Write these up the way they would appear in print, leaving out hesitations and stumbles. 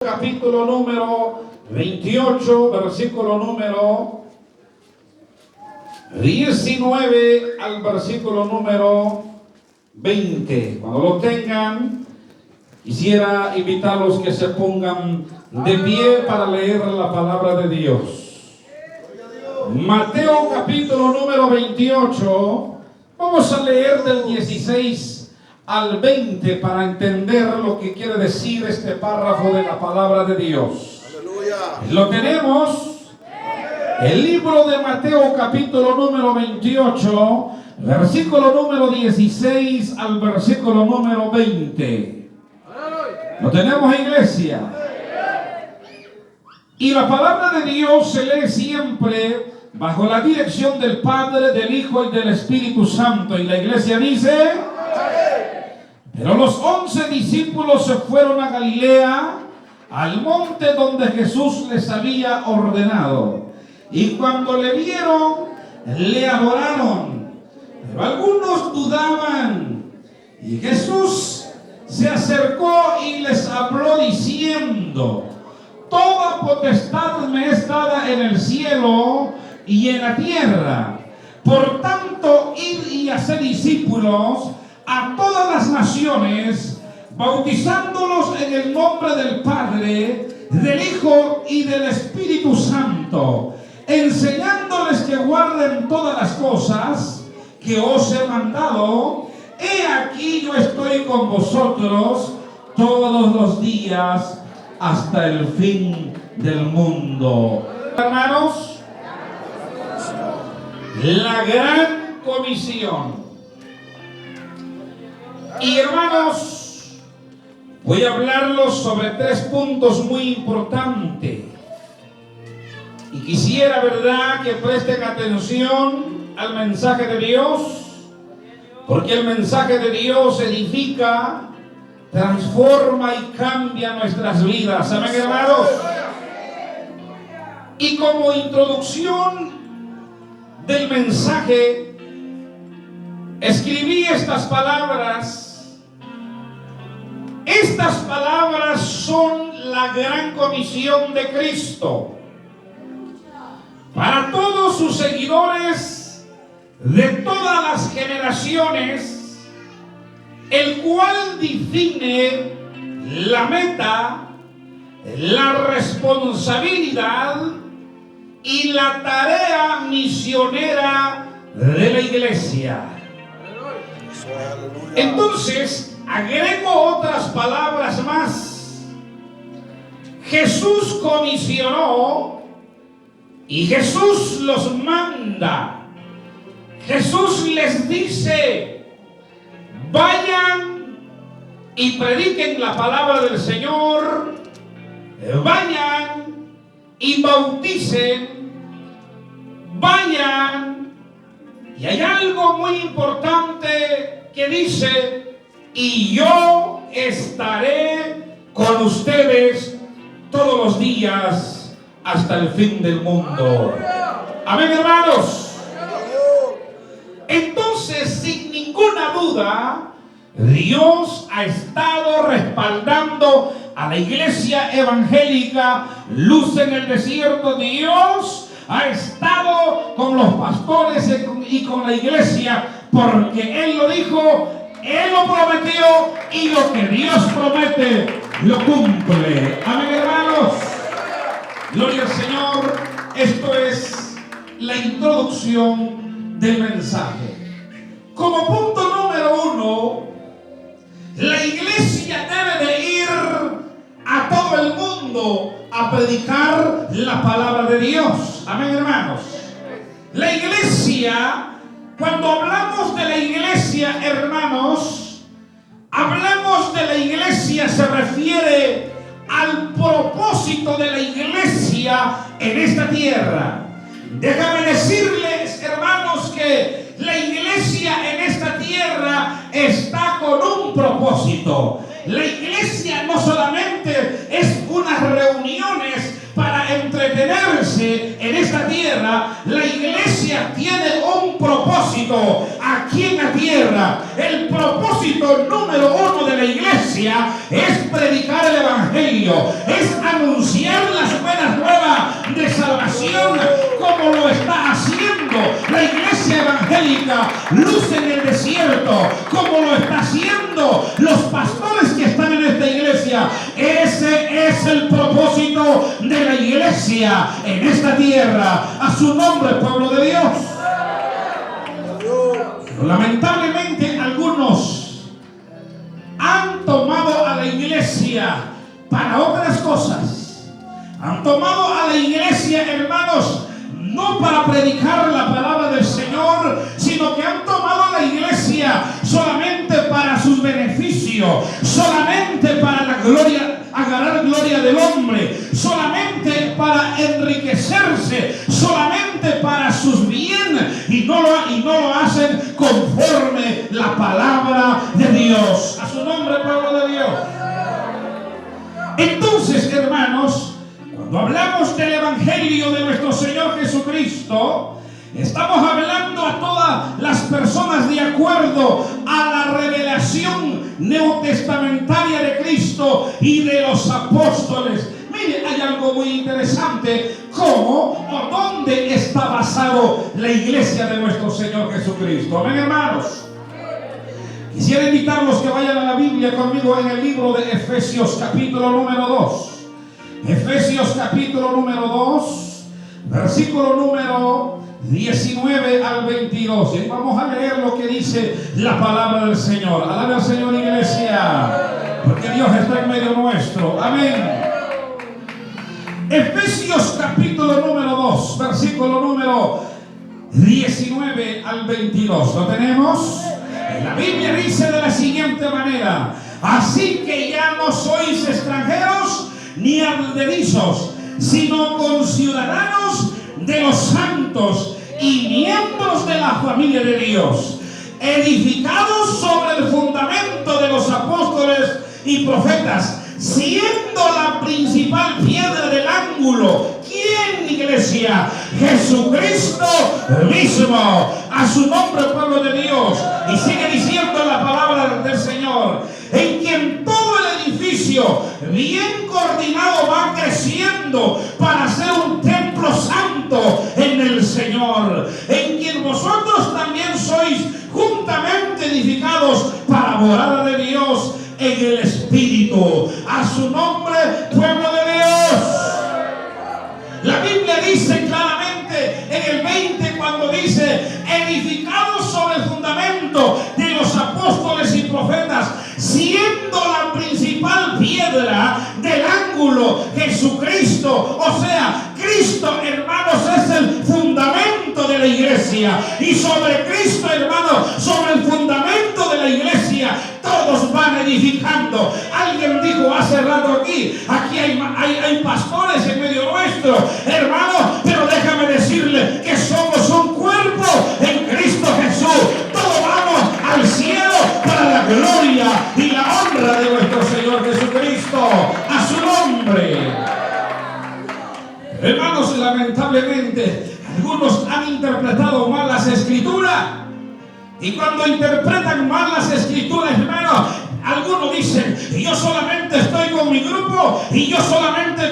Capítulo número 28, versículo número 19 al versículo número 20. Cuando lo tengan, quisiera invitarlos que se pongan de pie para leer la palabra de Dios. Mateo capítulo número 28, vamos a leer del 16 al 20 para entender lo que quiere decir este párrafo de la palabra de Dios. Aleluya. Lo tenemos, el libro de Mateo capítulo número 28, versículo número 16 al versículo número 20. Lo tenemos, iglesia. Y la palabra de Dios se lee siempre bajo la dirección del Padre, del Hijo y del Espíritu Santo. Y la iglesia dice: pero los 11 discípulos se fueron a Galilea, al monte donde Jesús les había ordenado. Y cuando le vieron, le adoraron. Pero algunos dudaban. Y Jesús se acercó y les habló diciendo: toda potestad me es dada en el cielo y en la tierra. Por tanto, id y haced discípulos a todas las naciones, bautizándolos en el nombre del Padre, del Hijo y del Espíritu Santo, enseñándoles que guarden todas las cosas que os he mandado. He aquí yo estoy con vosotros todos los días hasta el fin del mundo. Hermanos, la gran comisión. Y hermanos, voy a hablarles sobre 3 puntos muy importantes. Y quisiera, ¿verdad?, que presten atención al mensaje de Dios, porque el mensaje de Dios edifica, transforma y cambia nuestras vidas. ¿Amén, hermanos? Y como introducción del mensaje, escribí estas palabras. Estas palabras son la gran comisión de Cristo para todos sus seguidores de todas las generaciones, el cual define la meta, la responsabilidad y la tarea misionera de la iglesia. Entonces, agrego otras palabras más. Jesús comisionó y Jesús los manda. Jesús les dice: vayan y prediquen la palabra del Señor, vayan y bauticen, vayan. Y hay algo muy importante que dice: y yo estaré con ustedes todos los días hasta el fin del mundo. Amén, hermanos. Entonces, sin ninguna duda, Dios ha estado respaldando a la iglesia evangélica Luz en el Desierto. Dios ha estado con los pastores y con la iglesia, porque Él lo dijo, Él lo prometió, y lo que Dios promete lo cumple. Amén, hermanos. Gloria al Señor. Esto es la introducción del mensaje. Como punto número 1, la iglesia debe de ir a todo el mundo a predicar la palabra de Dios. Amén, hermanos. La iglesia, cuando hablamos de la iglesia, hermanos, hablamos de la iglesia, se refiere al propósito de la iglesia en esta tierra. Déjame decirles, hermanos, que la iglesia en esta tierra está con un propósito. La iglesia no solamente es unas reuniones para entretenerse en esta tierra. La iglesia tiene un propósito aquí en la tierra. El propósito número 1 de la la iglesia es predicar el evangelio, es anunciar las buenas nuevas de salvación, como lo está haciendo la iglesia evangélica Luz en el Desierto, como lo está haciendo los pastores que están en esta iglesia. Ese es el propósito de la iglesia en esta tierra. A su nombre, pueblo de Dios. Pero lamentablemente algunos han tomado a la iglesia para otras cosas. Han tomado a la iglesia, hermanos, no para predicar la palabra del Señor, sino que han tomado a la iglesia solamente para sus beneficios, solamente para la gloria, agarrar gloria del hombre, solamente para enriquecerse, solamente para sus bienes, y no lo hacen conforme la palabra de Dios. A su nombre, pueblo de Dios. Entonces, hermanos, cuando hablamos del evangelio de nuestro Señor Jesucristo, estamos hablando a todas las personas de acuerdo a la revelación neotestamentaria de Cristo y de los apóstoles. Mire, hay algo muy interesante: cómo o dónde está basado la iglesia de nuestro Señor Jesucristo. Amén, hermanos. Quisiera invitarlos que vayan a la Biblia conmigo en el libro de Efesios capítulo número 2. Efesios capítulo número 2, versículo número 19 al 22. Y vamos a leer lo que dice la palabra del Señor. Alabe al Señor, iglesia, porque Dios está en medio nuestro. Amén. Efesios capítulo número 2, versículo número 19 al 22. ¿Lo tenemos? La Biblia dice de la siguiente manera: así que ya no sois extranjeros ni advenedizos, sino conciudadanos de los santos y miembros de la familia de Dios, edificados sobre el fundamento de los apóstoles y profetas, siendo la principal piedra del ángulo. ¿Quién, iglesia? Jesucristo mismo. A su nombre, pueblo de Dios. Y sigue diciendo la palabra del Señor: en quien todo el edificio bien coordinado va creciendo para ser un templo santo en el Señor, en quien vosotros también sois juntamente edificados para morada de Dios en el Espíritu. A su nombre, pueblo de Dios. La Biblia dice claramente en el 20, cuando dice: edificados sobre el fundamento de los apóstoles y profetas, siendo la principal piedra del ángulo Jesucristo. O sea, Cristo, hermanos, es el fundamento de la iglesia. Y sobre Cristo, hermanos, sobre el fundamento de la iglesia, todos van edificando. Alguien dijo hace rato aquí hay pastores en medio nuestro, hermanos, pero déjame decirle que somos un cuerpo en Cristo Jesús. Todos vamos al cielo para la gloria y la honra de nuestro Señor Jesucristo. A su nombre. Hermanos, lamentablemente algunos han interpretado mal las escrituras. Y cuando interpretan mal las escrituras, hermanos, algunos dicen: yo solamente estoy con mi grupo, y yo solamente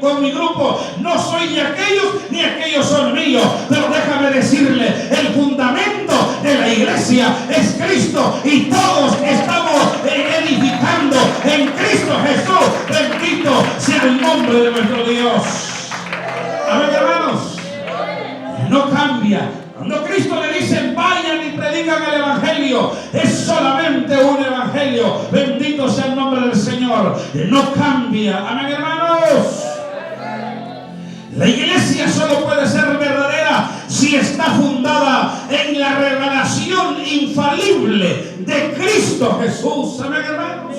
con mi grupo, no soy de aquellos ni aquellos son míos. Pero déjame decirle, el fundamento de la iglesia es Cristo, y todos estamos edificando en Cristo Jesús. Bendito sea el nombre de nuestro Dios. Amén, hermanos. No cambia. Cuando Cristo le dice: vayan y predican el evangelio, es solamente un evangelio. Bendito sea el nombre del Señor. No cambia. Amén, hermanos. La iglesia solo puede ser verdadera si está fundada en la revelación infalible de Cristo Jesús. Amén, hermanos.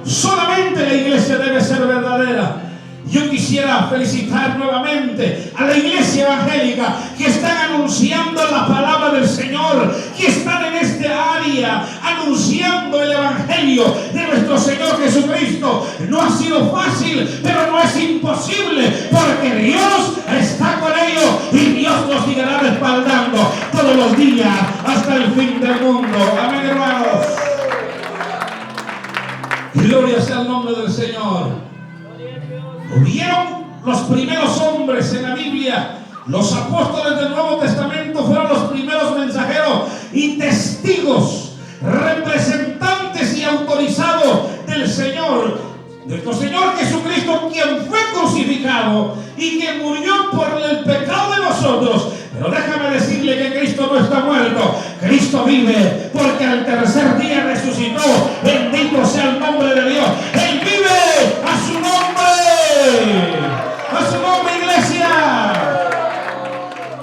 Solamente la iglesia debe ser verdadera. Yo quisiera felicitar nuevamente a la iglesia evangélica que están anunciando la palabra del Señor, que están en este área anunciando el evangelio de nuestro Señor Jesucristo. No ha sido fácil, pero no es imposible, porque Dios está con ellos y Dios nos seguirá respaldando todos los días hasta el fin del mundo. Amén, hermanos. Hubieron los primeros hombres en la Biblia. Los apóstoles del Nuevo Testamento fueron los primeros mensajeros y testigos, representantes y autorizados del Señor, nuestro Señor Jesucristo, quien fue crucificado y que murió por el pecado de nosotros. Pero déjame decirle que Cristo no está muerto, Cristo vive, porque al tercer día resucitó. Bendito sea el nombre de Dios. Él vive. A su nombre, iglesia.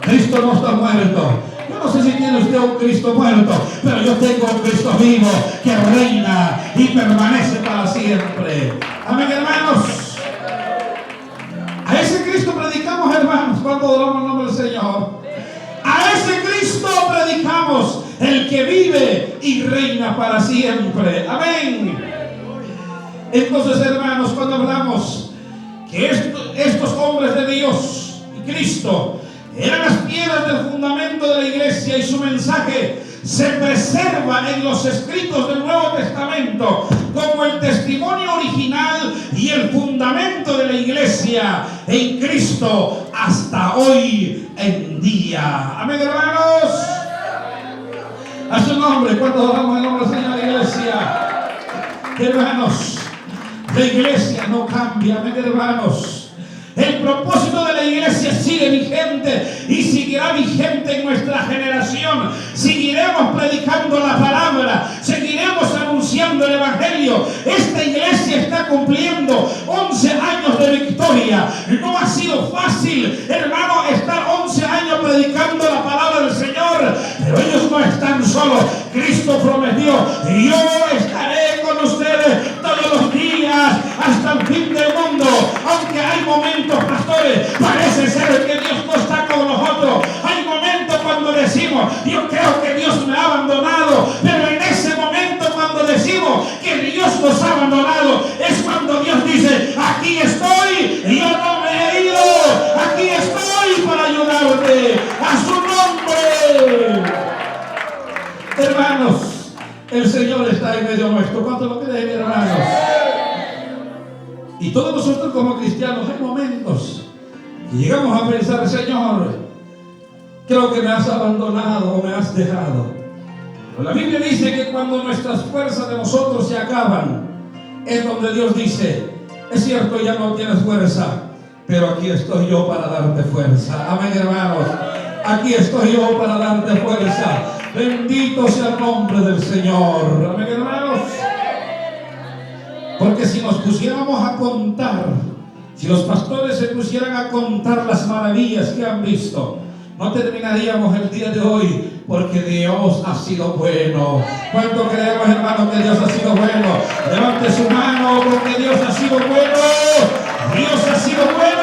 Cristo no está muerto. Yo no sé si tiene usted un Cristo muerto, pero yo tengo un Cristo vivo que reina y permanece para siempre. Amén, hermanos. A ese Cristo predicamos, hermanos, cuando adoramos el nombre del Señor. A ese Cristo predicamos, el que vive y reina para siempre. Amén. Entonces, hermanos, cuando hablamos que estos hombres de Dios y Cristo eran las piedras del fundamento de la iglesia y su mensaje se preserva en los escritos del Nuevo Testamento como el testimonio original y el fundamento de la iglesia en Cristo hasta hoy en día. Amén, hermanos. A su nombre, cuando adoramos el nombre del Señor, iglesia. Hermanos, la iglesia no cambia. Amén, hermanos. El propósito de la iglesia sigue vigente y seguirá vigente en nuestra generación. Seguiremos predicando la palabra, seguiremos anunciando el evangelio. Esta iglesia está cumpliendo 11 años de victoria. No ha sido fácil, hermano, estar 11 años predicando la palabra del Señor, pero ellos no están solos. Cristo prometió: yo estaré con ustedes todos los días hasta el fin del mundo. Aunque hay momentos, pastores, parece ser que Dios no está con nosotros. Hay momentos cuando decimos: yo creo que Dios me ha abandonado. Pero en ese momento, cuando decimos que Dios nos ha abandonado, es cuando Dios dice: aquí estoy, yo no me he ido, aquí estoy para ayudarte. A su nombre. Hermanos, el Señor está en medio nuestro. ¿Cuánto lo creen, hermanos? Y todos nosotros como cristianos hay momentos que llegamos a pensar: Señor, creo que me has abandonado o me has dejado. Pero la Biblia dice que cuando nuestras fuerzas de nosotros se acaban, es donde Dios dice: es cierto, ya no tienes fuerza, pero aquí estoy yo para darte fuerza. Amén, hermanos. Aquí estoy yo para darte fuerza. Bendito sea el nombre del Señor. Amén, hermanos. Porque si nos pusiéramos a contar, si los pastores se pusieran a contar las maravillas que han visto, no terminaríamos el día de hoy, porque Dios ha sido bueno. ¿Cuánto creemos, hermano, que Dios ha sido bueno? Levante su mano, porque Dios ha sido bueno. Dios ha sido bueno.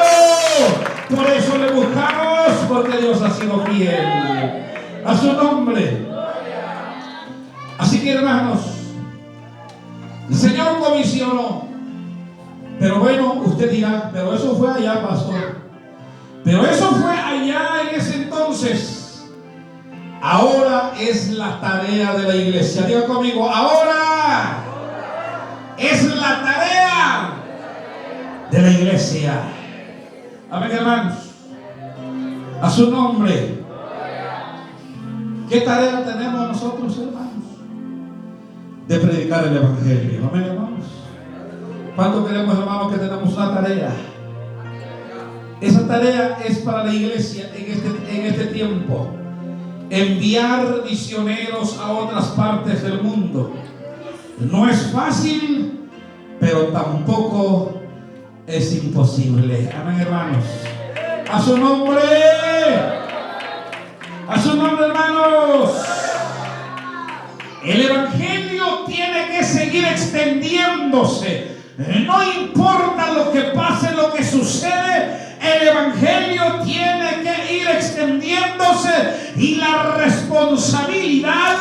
Por eso le buscamos, porque Dios ha sido fiel. A su nombre. Así que, hermanos, el Señor comisionó. Pero bueno, usted dirá: pero eso fue allá, pastor. Pero eso fue allá en ese entonces. Ahora es la tarea de la iglesia. Diga conmigo: ahora es la tarea de la iglesia. Amén, hermanos. A su nombre. ¿Qué tarea tenemos nosotros, hermanos? De predicar el evangelio. Amén, hermanos. ¿Cuánto queremos, hermanos, que tenemos una tarea? Esa tarea es para la iglesia en este tiempo: enviar misioneros a otras partes del mundo. No es fácil, pero tampoco es imposible. Amén, hermanos. A su nombre. A su nombre, hermanos. El evangelio tiene que seguir extendiéndose. No importa lo que pase, lo que sucede, el evangelio tiene que ir extendiéndose, y la responsabilidad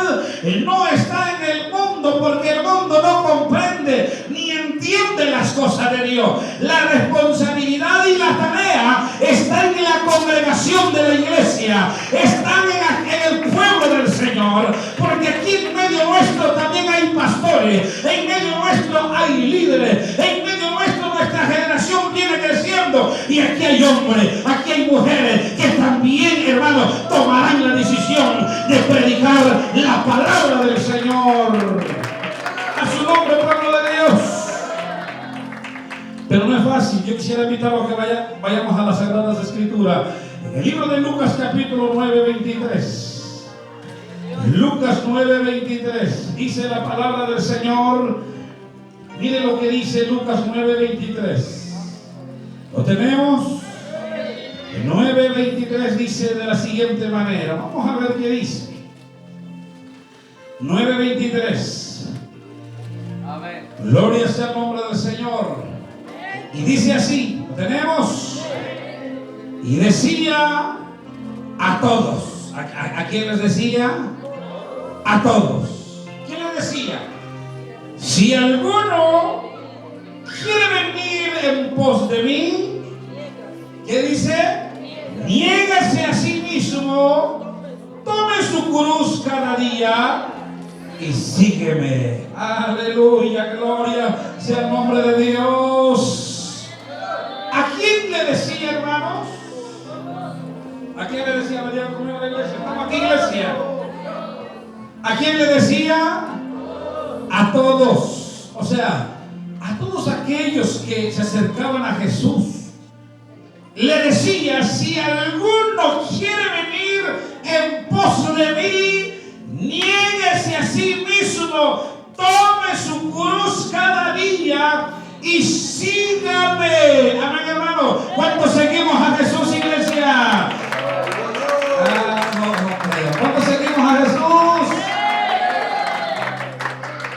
no está en el mundo, porque el mundo no comprende ni entiende las cosas de Dios. La responsabilidad y la tarea están en la congregación de la iglesia, están en el pueblo del Señor, porque aquí en medio nuestro también hay pastores, en medio nuestro hay líderes, en medio nuestro nuestra generación tiene que Y aquí hay hombres, aquí hay mujeres que también, hermano, tomarán la decisión de predicar la palabra del Señor. A su nombre, pueblo de Dios. Pero no es fácil. Yo quisiera invitarlos a que vayamos a las Sagradas Escrituras. En el libro de Lucas, capítulo 9, 23. Lucas 9:23, dice la palabra del Señor. Mire lo que dice Lucas 9:23. ¿Lo tenemos? El 9:23 dice de la siguiente manera. Vamos a ver qué dice. 9:23. Amén. Gloria sea el nombre del Señor. Y dice así, ¿lo tenemos? Y decía a todos. ¿A quién les decía? A todos. ¿Qué le decía? Si alguno quiere venir en pos de mí, ¿qué dice? Niégase a sí mismo, tome su cruz cada día y sígueme. Aleluya, gloria sea el nombre de Dios. ¿A quién le decía, hermanos? ¿A quién le decía? ¿Venían conmigo a la iglesia? ¿Estamos aquí, iglesia? ¿A quién le decía? A todos. O sea, a todos aquellos que se acercaban a Jesús. Le decía, si alguno quiere venir en pos de mí, niéguese a sí mismo, tome su cruz cada día y sígame. Amén, hermano. ¿Cuántos seguimos a Jesús, iglesia? ¿Cuántos seguimos a Jesús?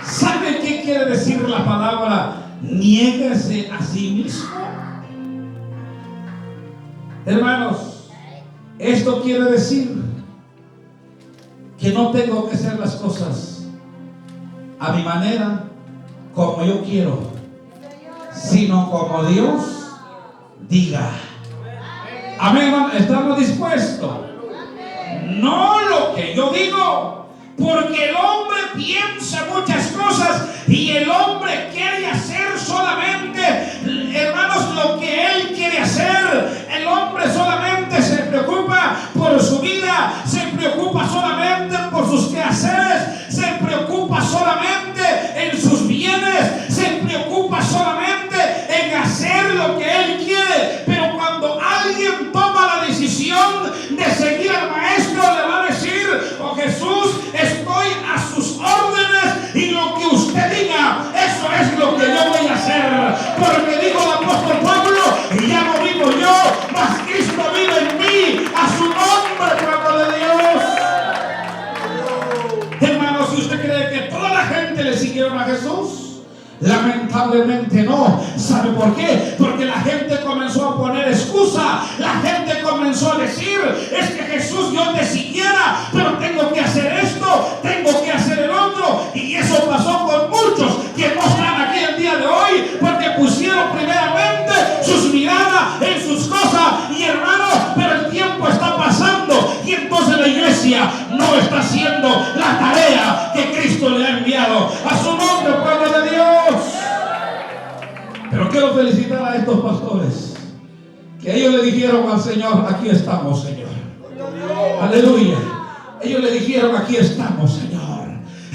¿Sabe qué quiere decir la palabra niégase a sí mismo? Hermanos, esto quiere decir que no tengo que hacer las cosas a mi manera, como yo quiero, sino como Dios diga. Amén, hermano. ¿Estamos dispuestos? No lo que yo digo, porque el hombre piensa muchas cosas y el hombre quiere hacer solamente, hermanos, lo que él quiere hacer. El hombre solamente se preocupa por su vida, se preocupa solamente por sus quehaceres, se preocupa solamente en sus bienes, se preocupa solamente en hacer lo que él quiere. Pero cuando alguien toma la decisión de seguir al maestro, le va a decir: oh Jesús, estoy a sus órdenes y lo que usted diga, eso es lo que yo voy a hacer. Porque dijo el apóstol Pablo, y ya no vivo yo, mas Cristo vive en mí. A su nombre, pueblo de Dios. Hermanos, si usted cree que toda la gente le siguieron a Jesús, lamentablemente no. ¿Sabe por qué? Porque la gente comenzó a poner excusa. La gente comenzó a decir: es que Jesús, yo te siguiera, pero tengo que hacer esto, tengo que hacer el otro. Y eso pasó con muchos que no están aquí el día de hoy, porque pusieron primeramente sus miradas en sus cosas. Y hermanos, pero el tiempo está pasando y entonces la iglesia no está haciendo la tarea que Cristo le ha enviado. A su nombre, pueblo de Dios. Pero quiero felicitar a estos pastores, que ellos le dijeron al Señor: aquí estamos, Señor. Aleluya. Ellos le dijeron: aquí estamos, Señor.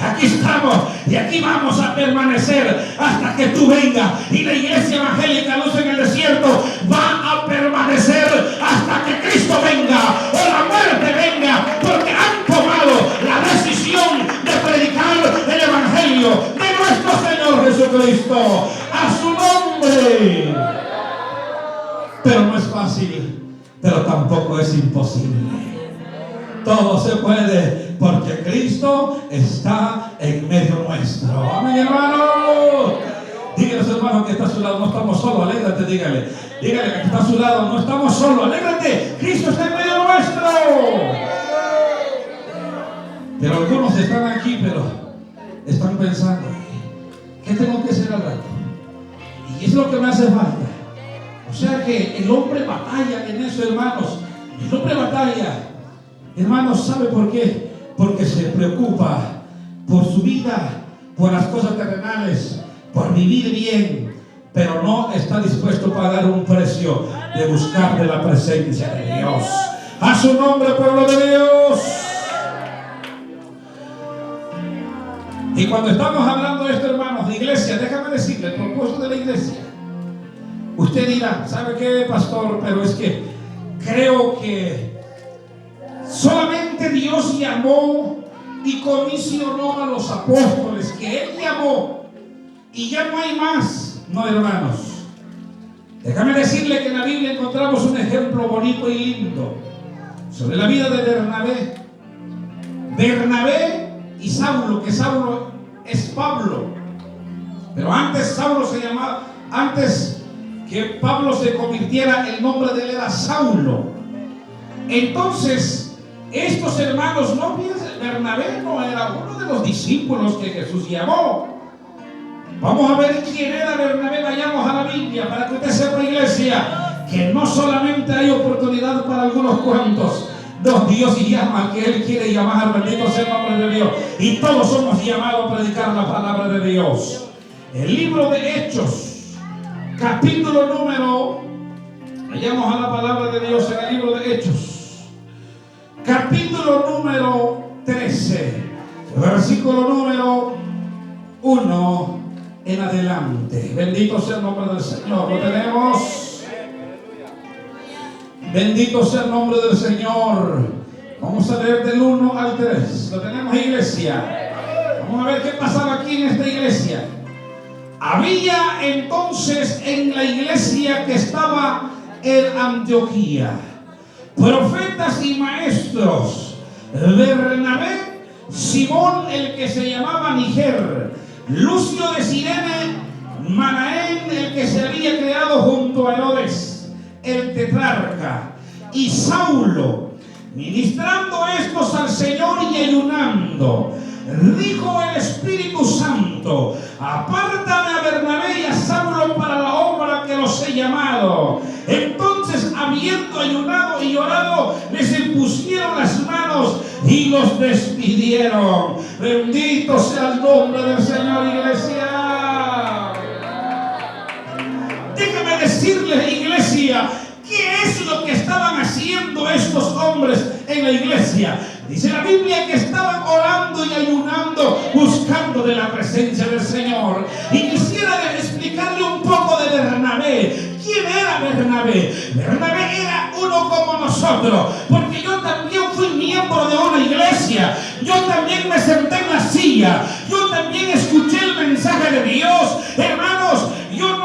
Aquí estamos y aquí vamos a permanecer hasta que tú vengas. Y la iglesia evangélica Luz en el Desierto va a permanecer hasta que Cristo venga o la muerte venga, porque han tomado la decisión de predicar el evangelio de nuestro Señor Jesucristo. A su nombre. Pero no es fácil, pero tampoco es imposible. Todo se puede porque Cristo está en medio nuestro. Amén, hermano. Dígale a su hermano que está a su lado: no estamos solos, alégrate, dígale. Dígale que está a su lado: no estamos solos, alégrate, Cristo está en medio nuestro. Pero algunos están aquí, pero están pensando: ¿qué tengo que hacer al rato? Y es lo que me hace falta. O sea que el hombre batalla en eso, hermanos. El hombre batalla. Hermanos, ¿sabe por qué? Porque se preocupa por su vida, por las cosas terrenales, por vivir bien, pero no está dispuesto a pagar un precio de buscar de la presencia de Dios. A su nombre, pueblo de Dios. Y cuando estamos hablando de esto, hermanos, de iglesia, déjame decirle el propósito de la iglesia. Usted dirá, ¿sabe qué, pastor? Pero es que creo que solamente Dios llamó y comisionó a los apóstoles, que Él llamó, y ya no hay más. No, hermanos, déjame decirle que en la Biblia encontramos un ejemplo bonito y lindo sobre la vida de Bernabé y Saulo, que Saulo es Pablo, pero antes Saulo se llamaba, antes que Pablo se convirtiera, el nombre de él era Saulo. Entonces, estos hermanos, no piensen, Bernabé no era uno de los discípulos que Jesús llamó. Vamos a ver quién era Bernabé. Vayamos a la Biblia para que usted sepa, iglesia, que no solamente hay oportunidad para algunos cuantos. Dios llama al que Él quiere llamar, bendito sea el nombre de Dios. Y todos somos llamados a predicar la palabra de Dios. El libro de Hechos, capítulo número, vayamos a la palabra de Dios en el libro de Hechos, capítulo número 13, versículo número 1 en adelante. Bendito sea el nombre del Señor. Lo tenemos. Bendito sea el nombre del Señor. Vamos a leer del 1 al 3. Lo tenemos, iglesia. Vamos a ver qué pasaba aquí en esta iglesia. Había entonces en la iglesia que estaba en Antioquía profetas y maestros: Bernabé, Simón el que se llamaba Niger, Lucio de Cirene, Manaén el que se había creado junto a Herodes el tetrarca, y Saulo. Ministrando estos al Señor y ayunando, dijo el Espíritu Santo: apártame a Bernabé y a Saulo para la obra que los he llamado. Entonces, habiendo ayunado y orado, les impusieron las manos y los despidieron. Bendito sea el nombre del Señor, iglesia. Déjame decirles, iglesia, ¿qué es lo que estaban haciendo estos hombres en la iglesia? Dice la Biblia que estaban orando y ayunando, buscando de la presencia del Señor. Y quisiera explicarle un poco de Bernabé. ¿Quién era Bernabé? Bernabé era uno como nosotros, porque yo también fui miembro de una iglesia. Yo también me senté en la silla. Yo también escuché el mensaje de Dios. Hermanos, yo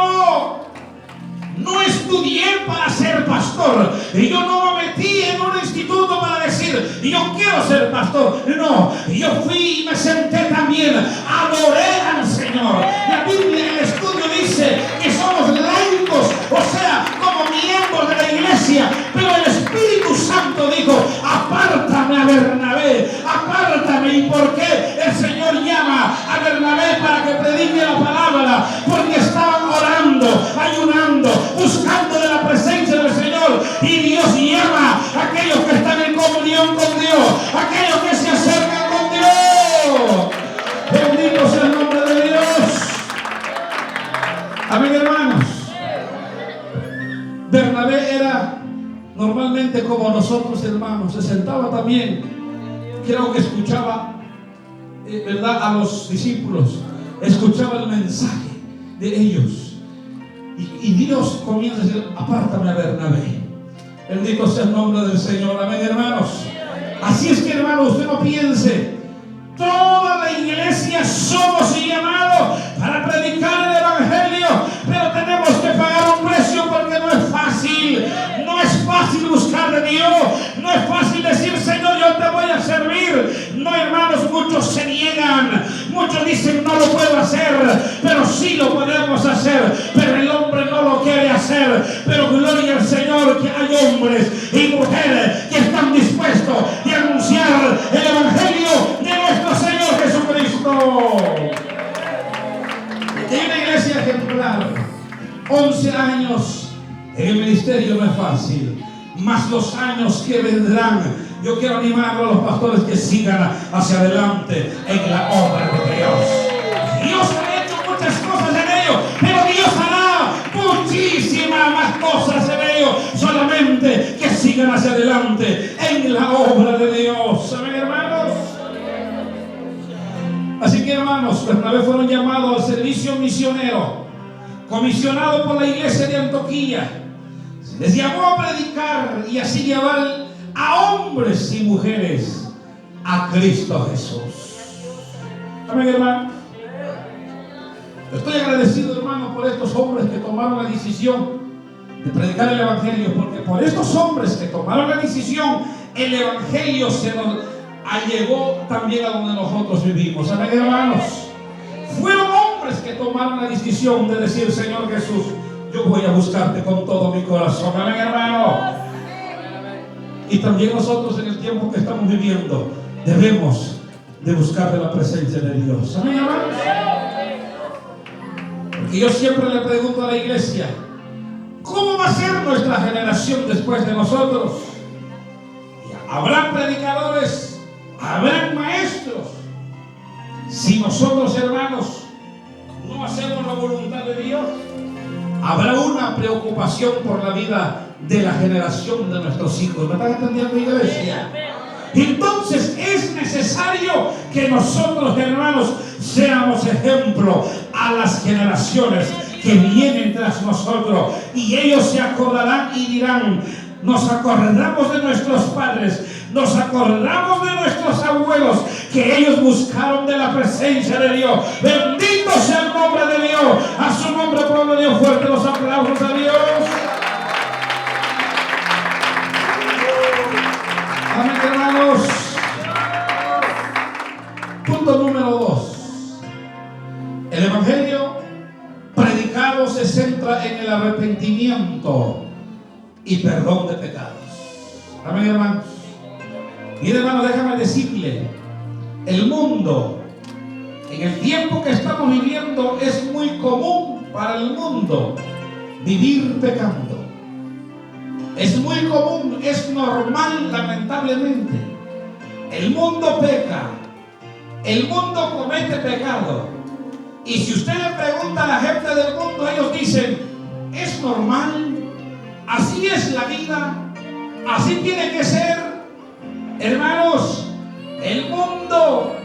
no estudié para ser pastor, y yo no me metí en un instituto para decir yo quiero ser pastor. No, yo fui y me senté también, adoré al Señor. La Biblia en el estudio dice que somos laicos, o sea, como miembros de la iglesia, pero el Espíritu Santo dijo: apártame a Bernabé, apártame. ¿Y por qué el Señor llama a Bernabé para que predique la palabra? Porque estaban orando, ayunando, buscando de la presencia del Señor. Y Dios llama a aquellos que están en comunión con Dios, aquellos que se acercan con Dios. Bendito sea el nombre de Dios. Amén, hermanos. Bernabé era normalmente como nosotros, hermanos. Se sentaba también, creo que escuchaba, ¿verdad?, a los discípulos. Escuchaba el mensaje de ellos. Y Dios comienza a decir: apártame a Bernabé. Bendito sea el nombre del Señor. Amén, hermanos. Así es que, hermanos, usted no piense. Toda la iglesia somos llamados para predicar el Evangelio, pero tenemos que pagar un precio, porque no es fácil. No es fácil buscar de Dios. No es fácil decir: Señor, yo te voy a servir. No, hermanos, muchos se niegan. Muchos dicen: no lo puedo hacer. Pero sí lo podemos hacer. Pero el hombre no lo quiere hacer. Pero gloria al Señor que hay hombres y mujeres que están dispuestos a anunciar el Evangelio de nuestro Señor Jesucristo. Hay una iglesia ejemplar. 11 años en el ministerio no es fácil, más los años que vendrán. Yo quiero animar a los pastores que sigan hacia adelante en la obra de Dios. Dios ha hecho muchas cosas en ellos, pero Dios hará hacia adelante en la obra de Dios. ¿Saben, hermanos? Así que, hermanos, Bernabé fueron llamados al servicio misionero, comisionado por la iglesia de Antioquía. Se les llamó a predicar y así llevar a hombres y mujeres a Cristo Jesús. Amén, hermano. Estoy agradecido, hermano, por estos hombres que tomaron la decisión de predicar el Evangelio, porque por estos hombres que tomaron la decisión, el Evangelio se nos llegó también a donde nosotros vivimos. Amén, hermanos. Fueron hombres que tomaron la decisión de decir: Señor Jesús, yo voy a buscarte con todo mi corazón. Amén, hermano. Y también nosotros, en el tiempo que estamos viviendo, debemos de buscar de la presencia de Dios. Amén, hermanos. Porque yo siempre le pregunto a la iglesia: ¿cómo va a ser nuestra generación después de nosotros? ¿Habrán predicadores? ¿Habrán maestros? Si nosotros, hermanos, no hacemos la voluntad de Dios, habrá una preocupación por la vida de la generación de nuestros hijos. ¿Me están entendiendo, iglesia? Entonces es necesario que nosotros, hermanos, seamos ejemplo a las generaciones que vienen tras nosotros, y ellos se acordarán y dirán: nos acordamos de nuestros padres, nos acordamos de nuestros abuelos, que ellos buscaron de la presencia de Dios. Bendito sea el nombre de Dios. A su nombre, pueblo de Dios, fuerte los aplausos a Dios. Amén, hermanos. Punto número 2. El Evangelio predicado se centra en el arrepentimiento y perdón de pecados. Amén, hermanos. Mire, hermano, déjame decirle: el mundo, en el tiempo que estamos viviendo, es muy común para el mundo vivir pecando. Es muy común, es normal, lamentablemente. El mundo peca, el mundo comete pecado. Y si usted le pregunta a la gente del mundo, ellos dicen: es normal, así es la vida, así tiene que ser. Hermanos, el mundo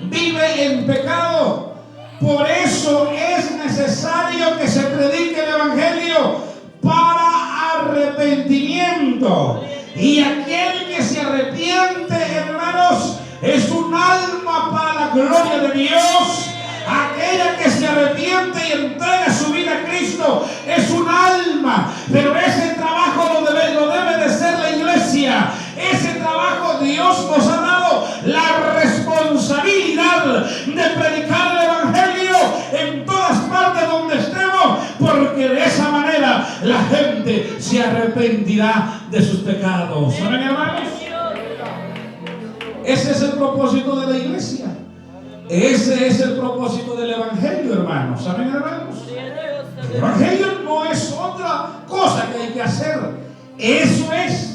vive en pecado. Por eso es necesario que se predique el Evangelio para arrepentimiento. Y aquel que se arrepiente, hermanos, es un alma para la gloria de Dios. Aquella que se arrepiente y entrega su vida a Cristo es un alma. Pero ese trabajo lo debe de ser la iglesia. Ese trabajo Dios nos ha dado la responsabilidad de predicar el Evangelio en todas partes donde estemos, porque de esa manera la gente se arrepentirá de sus pecados. ¿Saben, hermanos? Ese es el propósito de la iglesia. Ese es el propósito del Evangelio, hermanos. ¿Saben, hermanos? El Evangelio no es otra cosa que hay que hacer. Eso es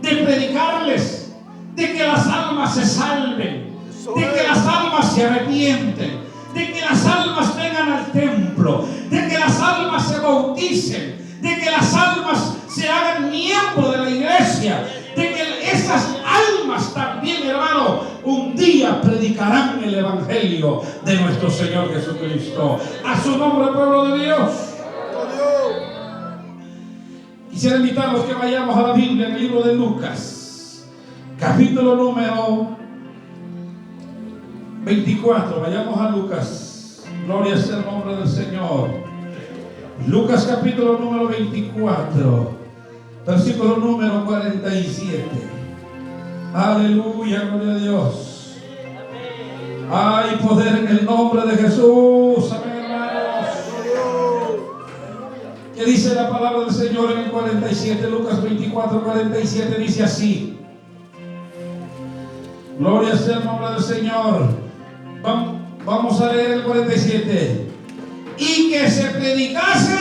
de predicarles, de que las almas se salven, de que las almas se arrepienten, de que las almas vengan al templo, de que las almas se bauticen, de que las almas se hagan miembros de la iglesia, de que esas almas también, hermano, un día predicarán el Evangelio de nuestro Señor Jesucristo. A su nombre, pueblo de Dios. Quisiera invitarlos que vayamos a la Biblia en el libro de Lucas, capítulo número 24. Vayamos a Lucas. Gloria sea el nombre del Señor. Lucas capítulo número 24, versículo número 47. Aleluya, gloria a Dios. Hay poder en el nombre de Jesús. Amén, hermanos. ¿Qué dice la palabra del Señor en el 47? Lucas 24, 47 dice así. Gloria sea el nombre del Señor. Vamos a leer el 47. Y que se predicase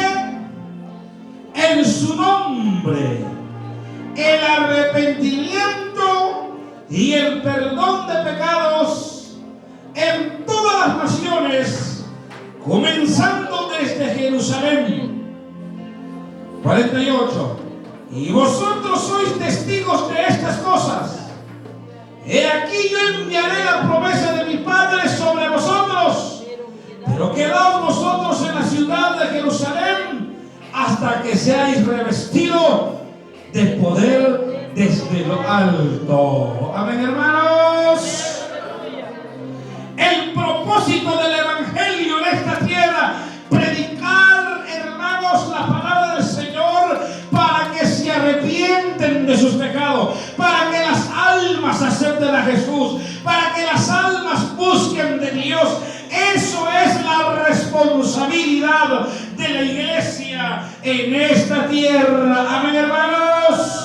en su nombre el arrepentimiento y el perdón de pecados en todas las naciones, comenzando desde Jerusalén. 48. y vosotros sois testigos de estas cosas. He aquí yo enviaré la promesa de mi Padre sobre vosotros, pero quedaos vosotros en la ciudad de Jerusalén hasta que seáis revestidos de poder desde lo alto. Amén, hermanos. El propósito del evangelio en esta tierra, predicar, hermanos, la palabra del Señor para que se arrepienten de sus pecados, para que las almas acepten a Jesús, para que las almas busquen de Dios. Eso es la responsabilidad de la iglesia en esta tierra. Amén, hermanos.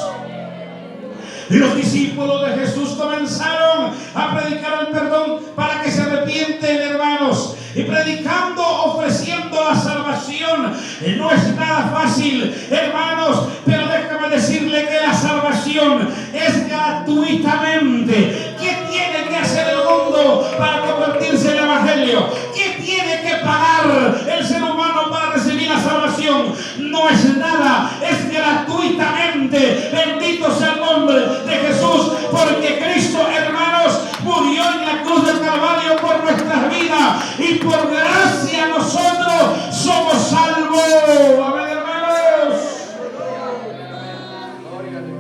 Los discípulos de Jesús comenzaron a predicar el perdón para que se arrepienten, hermanos. Y predicando, ofreciendo la salvación. No es nada fácil, hermanos, pero déjame decirle que la salvación es gratuitamente. ¿Qué tiene que hacer el mundo para convertirse en el evangelio? ¿Qué tiene que pagar el ser humano para recibir la salvación? No es nada, es gratuitamente. Bendito sea el nombre de Jesús, porque Cristo, hermanos, murió en la cruz del Calvario por nuestras vidas, y por gracia nosotros somos salvos. Amén, hermanos.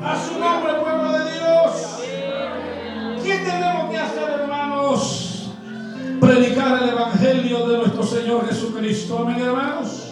A su nombre, pueblo de Dios. ¿Qué tenemos que hacer, hermanos? Predicar el evangelio de nuestro Señor Jesucristo. Amén, hermanos.